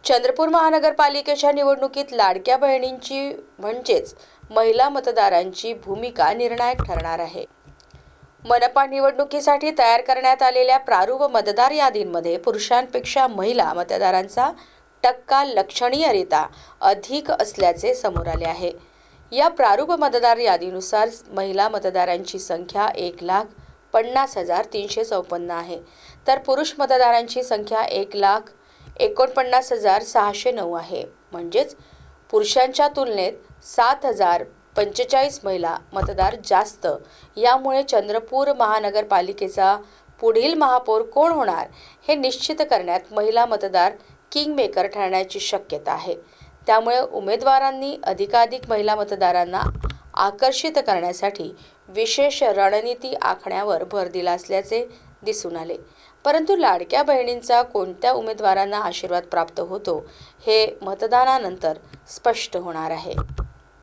चंद्रपूर महानगरपालिकेच्या निवडणुकीत लाडक्या बहिणींची म्हणजेच महिला मतदारांची भूमिका निर्णायक ठरणार आहे। मनपा निवडणुकीसाठी तयार करण्यात आलेल्या प्रारूप मतदार यादींमध्ये पुरुषांपेक्षा महिला मतदारांचा टक्का लक्षणीयरित्या अधिक असल्याचे समोर आले आहे। या प्रारूप मतदार यादीनुसार महिला मतदारांची संख्या 1,50,354 आहे, तर पुरुष मतदारांची संख्या 1,49,609 आहे। म्हणजेच पुरुषांच्या तुलनेत 7,045 महिला मतदार जास्त। यामुळे चंद्रपूर महानगरपालिकेचा पुढील महापौर कोण होणार हे निश्चित करण्यात महिला मतदार किंगमेकर ठरण्याची शक्यता आहे। त्यामुळे उमेदवारांनी अधिकाधिक महिला मतदारांना आकर्षित करण्यासाठी विशेष रणनीती आखण्यावर भर दिला असल्याचे दिसून आले। परंतु लाडक्या बहिणींचा कोणत्या उमेदवारांना आशीर्वाद प्राप्त होतो हे मतदानानंतर स्पष्ट होणार आहे।